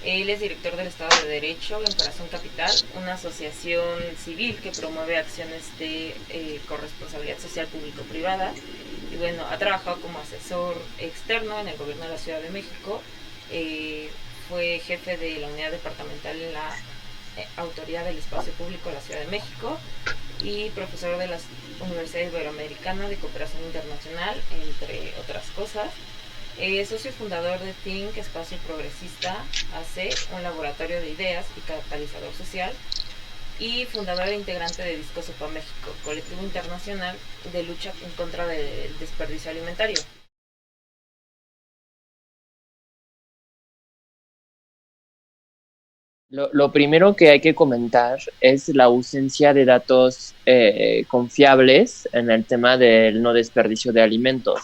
Él es director del Estado de Derecho en Corazón Capital, una asociación civil que promueve acciones de corresponsabilidad social público-privada. Y bueno, ha trabajado como asesor externo en el gobierno de la Ciudad de México. Eh, Fue jefe de la unidad departamental en la Autoridad del Espacio Público de la Ciudad de México y profesor de la Universidad Iberoamericana de Cooperación Internacional, entre otras cosas. Socio fundador de Think Espacio Progresista AC, un laboratorio de ideas y catalizador social, y fundador e integrante de Discosopa México, colectivo internacional de lucha en contra del desperdicio alimentario. Lo primero que hay que comentar es la ausencia de datos confiables en el tema del no desperdicio de alimentos.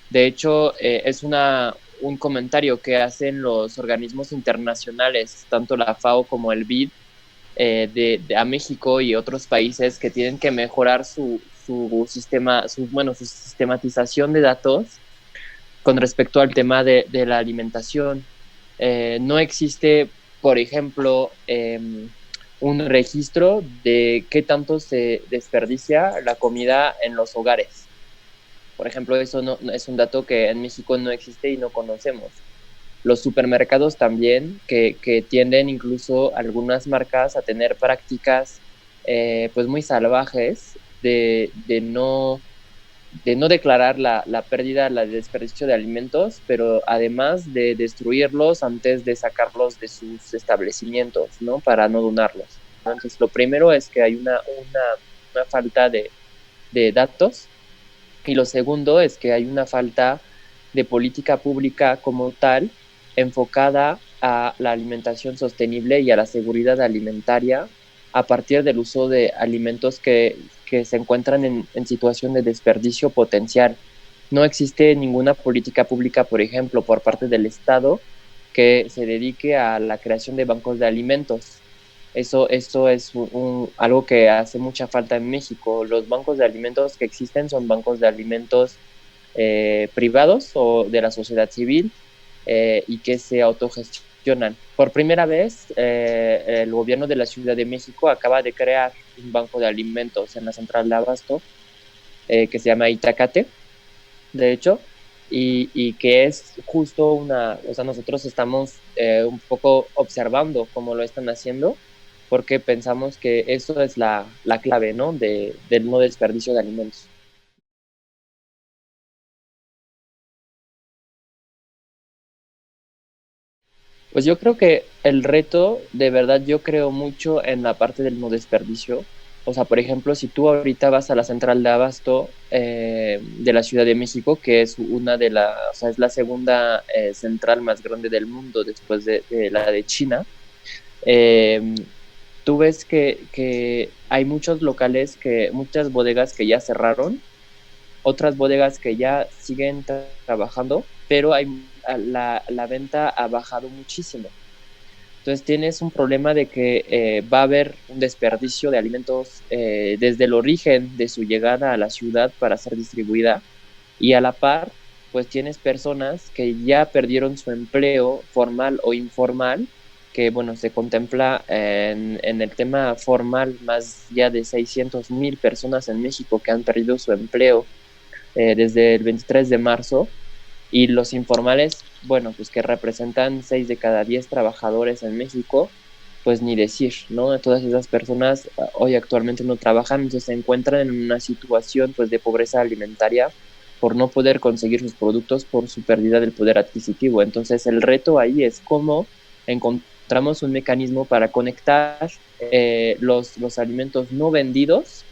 De hecho, es un comentario que hacen los organismos internacionales, tanto la FAO como el BID, a México y otros países que tienen que mejorar su sistema, su sistematización de datos con respecto al tema de la alimentación. No existe, por ejemplo, un registro de qué tanto se desperdicia la comida en los hogares. Por ejemplo, eso no es un dato que en México no existe y no conocemos. Los supermercados también, que tienden incluso algunas marcas a tener prácticas pues muy salvajes de no declarar la pérdida, el desperdicio de alimentos, pero además de destruirlos antes de sacarlos de sus establecimientos, ¿no? Para no donarlos. Entonces, lo primero es que hay una falta de datos y lo segundo es que hay una falta de política pública como tal enfocada a la alimentación sostenible y a la seguridad alimentaria a partir del uso de alimentos que se encuentran en situación de desperdicio potencial. No existe ninguna política pública, por ejemplo, por parte del Estado que se dedique a la creación de bancos de alimentos. Eso es algo que hace mucha falta en México. Los bancos de alimentos que existen son bancos de alimentos privados o de la sociedad civil y que se autogestionan. Por primera vez, el gobierno de la Ciudad de México acaba de crear un banco de alimentos en la central de Abasto que se llama Itacate, de hecho, y que es justo o sea, nosotros estamos un poco observando cómo lo están haciendo, porque pensamos que eso es la clave, ¿no? Del no desperdicio de alimentos. Pues yo creo que el reto, de verdad, yo creo mucho en la parte del no desperdicio. O sea, por ejemplo, si tú ahorita vas a la central de Abasto de la Ciudad de México, que es o sea, es la segunda central más grande del mundo después de la de China, eh, tú ves que hay muchos locales, muchas bodegas que ya cerraron, otras bodegas que ya siguen trabajando, pero la venta ha bajado muchísimo. Entonces tienes un problema de que va a haber un desperdicio de alimentos desde el origen de su llegada a la ciudad para ser distribuida y a la par, pues tienes personas que ya perdieron su empleo formal o informal, que bueno, se contempla en el tema formal más ya de 600,000 personas en México que han perdido su empleo desde el 23 de marzo y los informales, bueno, pues que representan 6 de cada 10 trabajadores en México, pues ni decir, ¿no? Todas esas personas hoy actualmente no trabajan, entonces se encuentran en una situación pues de pobreza alimentaria por no poder conseguir sus productos por su pérdida del poder adquisitivo. Entonces el reto ahí es cómo encontramos un mecanismo para conectar los alimentos no vendidos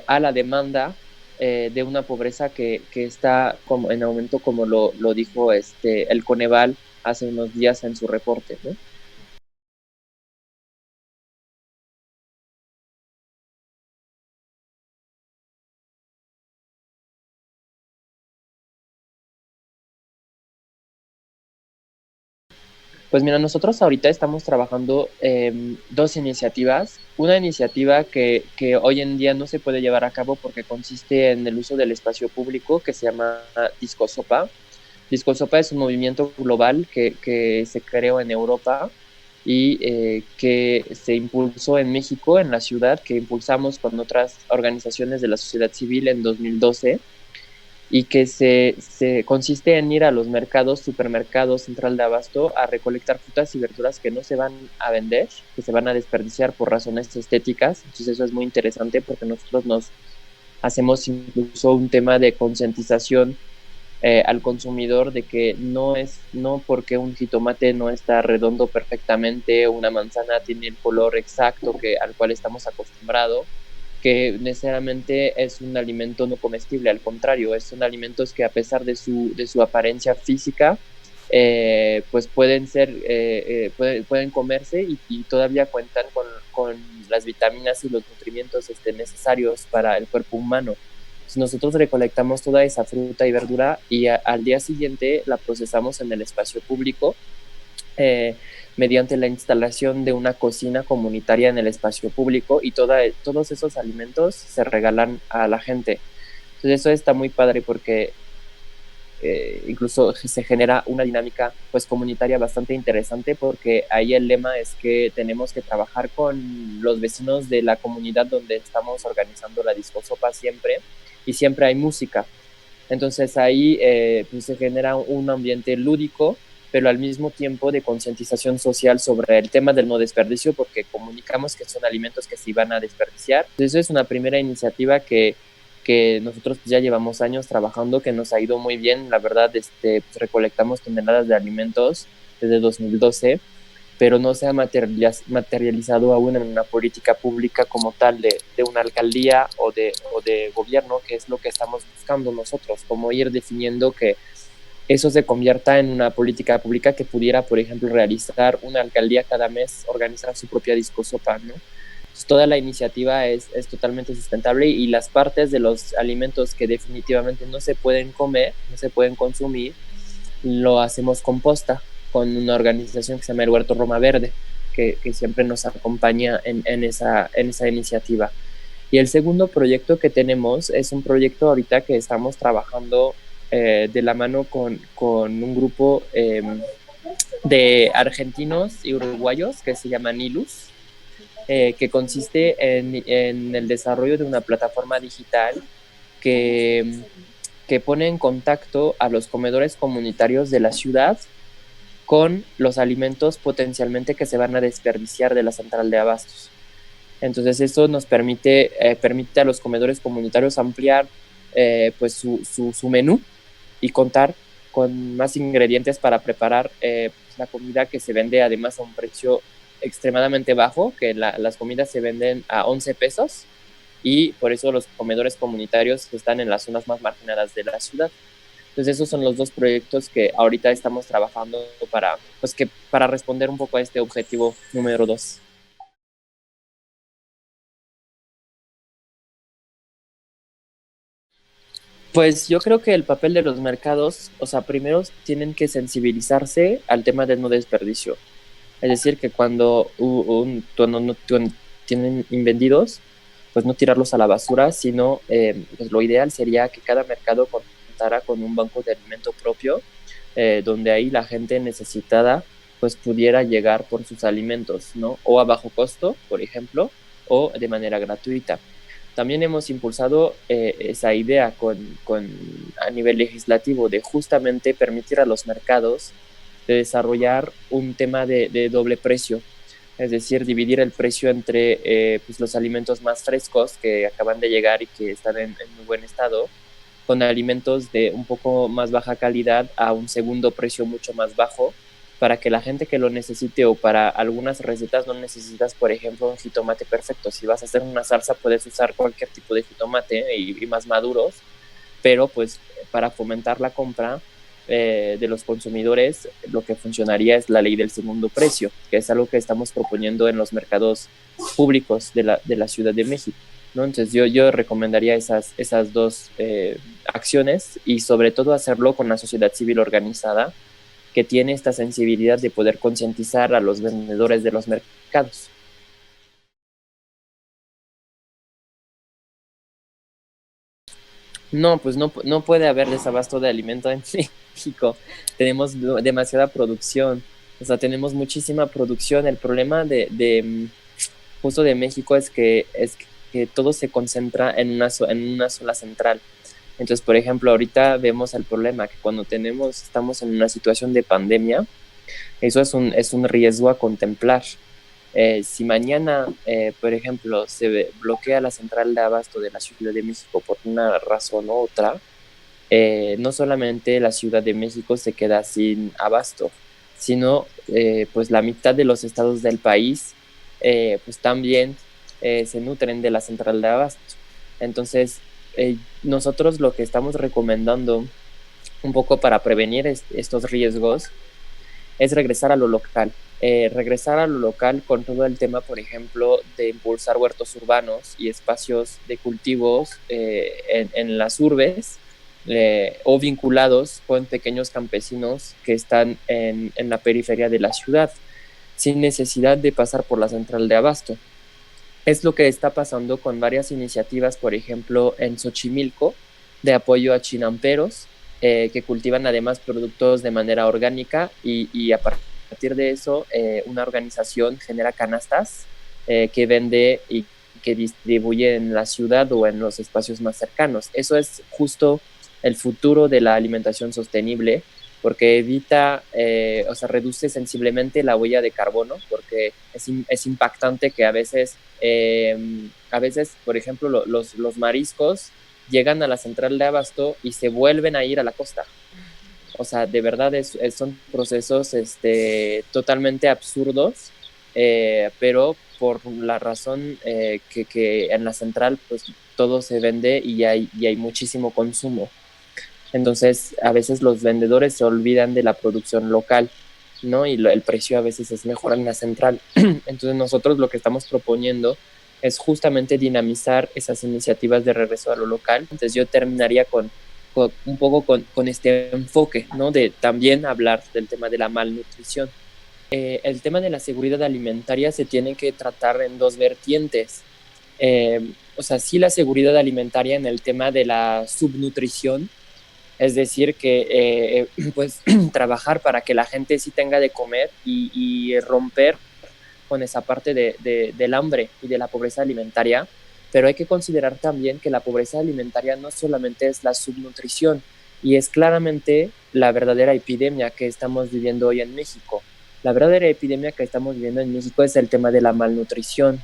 a la demanda de una pobreza que está como en aumento, como lo dijo el Coneval hace unos días en su reporte, ¿no? Pues mira, nosotros ahorita estamos trabajando dos iniciativas. Una iniciativa que hoy en día no se puede llevar a cabo porque consiste en el uso del espacio público que se llama Disco Sopa. Discosopa es un movimiento global que se creó en Europa y que se impulsó en México, en la ciudad, que impulsamos con otras organizaciones de la sociedad civil en 2012 y que se consiste en ir a los mercados, supermercados, central de abasto, a recolectar frutas y verduras que no se van a vender, que se van a desperdiciar por razones estéticas. Entonces eso es muy interesante porque nosotros nos hacemos incluso un tema de concientización al consumidor de que no porque un jitomate no está redondo perfectamente, una manzana tiene el color exacto al cual estamos acostumbrados, que necesariamente es un alimento no comestible, al contrario, son alimentos que a pesar de su apariencia física, pues pueden comerse y todavía cuentan con las vitaminas y los nutrimientos necesarios para el cuerpo humano. Nosotros recolectamos toda esa fruta y verdura y al día siguiente la procesamos en el espacio público eh, mediante la instalación de una cocina comunitaria en el espacio público y todos esos alimentos se regalan a la gente. Entonces eso está muy padre porque incluso se genera una dinámica pues comunitaria bastante interesante porque ahí el lema es que tenemos que trabajar con los vecinos de la comunidad donde estamos organizando la discosopa siempre y siempre hay música. Entonces ahí pues se genera un ambiente lúdico, pero al mismo tiempo de concientización social sobre el tema del no desperdicio, porque comunicamos que son alimentos que se iban a desperdiciar. Entonces eso es una primera iniciativa que nosotros ya llevamos años trabajando, que nos ha ido muy bien. La verdad, pues recolectamos toneladas de alimentos desde 2012, pero no se ha materializado aún en una política pública como tal de una alcaldía o de gobierno, que es lo que estamos buscando nosotros, como ir definiendo que eso se convierta en una política pública que pudiera, por ejemplo, realizar una alcaldía cada mes, organizar su propia discosopa, ¿no? Entonces, toda la iniciativa es totalmente sustentable y las partes de los alimentos que definitivamente no se pueden comer, no se pueden consumir, lo hacemos composta con una organización que se llama el Huerto Roma Verde, que siempre nos acompaña en esa iniciativa. Y el segundo proyecto que tenemos es un proyecto ahorita que estamos trabajando de la mano con un grupo de argentinos y uruguayos que se llama Nilus, que consiste en el desarrollo de una plataforma digital que, que pone en contacto a los comedores comunitarios de la ciudad con los alimentos potencialmente que se van a desperdiciar de la central de abastos. Entonces eso nos permite a los comedores comunitarios ampliar pues su menú y contar con más ingredientes para preparar la comida que se vende además a un precio extremadamente bajo, que las comidas se venden a 11 pesos y por eso los comedores comunitarios están en las zonas más marginadas de la ciudad. Entonces esos son los dos proyectos que ahorita estamos trabajando para responder un poco a este objetivo número 2. Pues yo creo que el papel de los mercados, o sea, primero tienen que sensibilizarse al tema del no desperdicio. Es decir, que cuando no tienen invendidos, pues no tirarlos a la basura, sino pues lo ideal sería que cada mercado contara con un banco de alimento propio, donde ahí la gente necesitada pues pudiera llegar por sus alimentos, ¿no? O a bajo costo, por ejemplo, o de manera gratuita. También hemos impulsado esa idea a nivel legislativo de justamente permitir a los mercados de desarrollar un tema de doble precio, es decir, dividir el precio entre pues los alimentos más frescos que acaban de llegar y que están en muy buen estado, con alimentos de un poco más baja calidad a un segundo precio mucho más bajo, para que la gente que lo necesite o para algunas recetas no necesitas, por ejemplo, un jitomate perfecto. Si vas a hacer una salsa puedes usar cualquier tipo de jitomate y más maduros, pero pues para fomentar la compra de los consumidores, lo que funcionaría es la ley del segundo precio, que es algo que estamos proponiendo en los mercados públicos de la Ciudad de México, ¿no? Entonces yo recomendaría esas dos acciones y sobre todo hacerlo con la sociedad civil organizada que tiene esta sensibilidad de poder concientizar a los vendedores de los mercados. No, pues no puede haber desabasto de alimento en México. Tenemos demasiada producción, o sea, tenemos muchísima producción. El problema justo de México es que todo se concentra en una sola central. Entonces, por ejemplo, ahorita vemos el problema que cuando estamos en una situación de pandemia, eso es un riesgo a contemplar. Si mañana, por ejemplo, bloquea la central de abasto de la Ciudad de México por una razón u otra, no solamente la Ciudad de México se queda sin abasto, sino pues la mitad de los estados del país pues también se nutren de la central de abasto. Entonces, nosotros lo que estamos recomendando un poco para prevenir estos riesgos es regresar a lo local con todo el tema, por ejemplo, de impulsar huertos urbanos y espacios de cultivos en las urbes, o vinculados con pequeños campesinos que están en la periferia de la ciudad, sin necesidad de pasar por la central de abasto. Es lo que está pasando con varias iniciativas, por ejemplo, en Xochimilco, de apoyo a chinamperos, que cultivan además productos de manera orgánica y a partir de eso una organización genera canastas que vende y que distribuye en la ciudad o en los espacios más cercanos. Eso es justo el futuro de la alimentación sostenible, porque evita, o sea, reduce sensiblemente la huella de carbono, porque es impactante que a veces, por ejemplo, los mariscos llegan a la central de abasto y se vuelven a ir a la costa. O sea, de verdad son procesos totalmente absurdos, pero por la razón que en la central pues todo se vende y hay muchísimo consumo. Entonces, a veces los vendedores se olvidan de la producción local, ¿no? Y el precio a veces es mejor en la central. Entonces, nosotros lo que estamos proponiendo es justamente dinamizar esas iniciativas de regreso a lo local. Entonces, yo terminaría un poco con este enfoque, ¿no? De también hablar del tema de la malnutrición. El tema de la seguridad alimentaria se tiene que tratar en dos vertientes. O sea, sí la seguridad alimentaria en el tema de la subnutrición, es decir, que pues trabajar para que la gente sí tenga de comer y romper con esa parte del hambre y de la pobreza alimentaria, pero hay que considerar también que la pobreza alimentaria no solamente es la subnutrición, y es claramente la verdadera epidemia que estamos viviendo hoy en México. La verdadera epidemia que estamos viviendo en México es el tema de la malnutrición,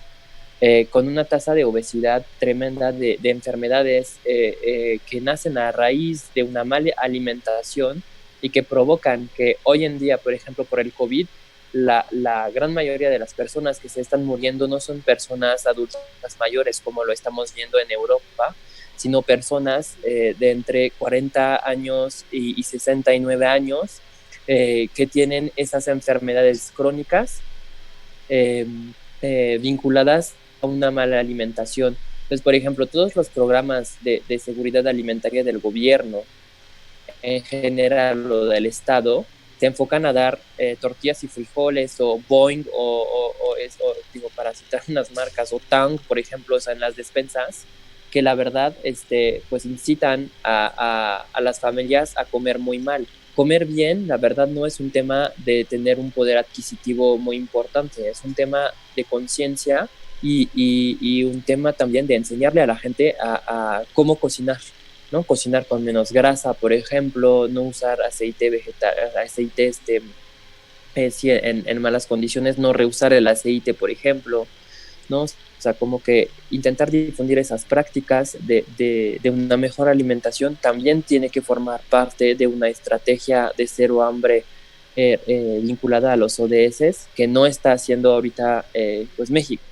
con una tasa de obesidad tremenda, de enfermedades que nacen a raíz de una mala alimentación y que provocan que hoy en día, por ejemplo, por el COVID, la gran mayoría de las personas que se están muriendo no son personas adultas mayores como lo estamos viendo en Europa, sino personas de entre 40 años y 69 años que tienen esas enfermedades crónicas vinculadas a una mala alimentación. Entonces, por ejemplo, todos los programas de seguridad alimentaria del gobierno, en general o del Estado, se enfocan a dar tortillas y frijoles o Boeing digo, para citar unas marcas, o Tang, por ejemplo, o sea, en las despensas, que la verdad pues incitan a las familias a comer muy mal. Comer bien, la verdad, no es un tema de tener un poder adquisitivo muy importante, es un tema de conciencia y un tema también de enseñarle a la gente a cómo cocinar, ¿no? Cocinar con menos grasa, por ejemplo, no usar aceite vegetal, aceite si en malas condiciones, no reusar el aceite, por ejemplo, ¿no? O sea, como que intentar difundir esas prácticas de una mejor alimentación también tiene que formar parte de una estrategia de cero hambre vinculada a los ODS, que no está haciendo ahorita pues México.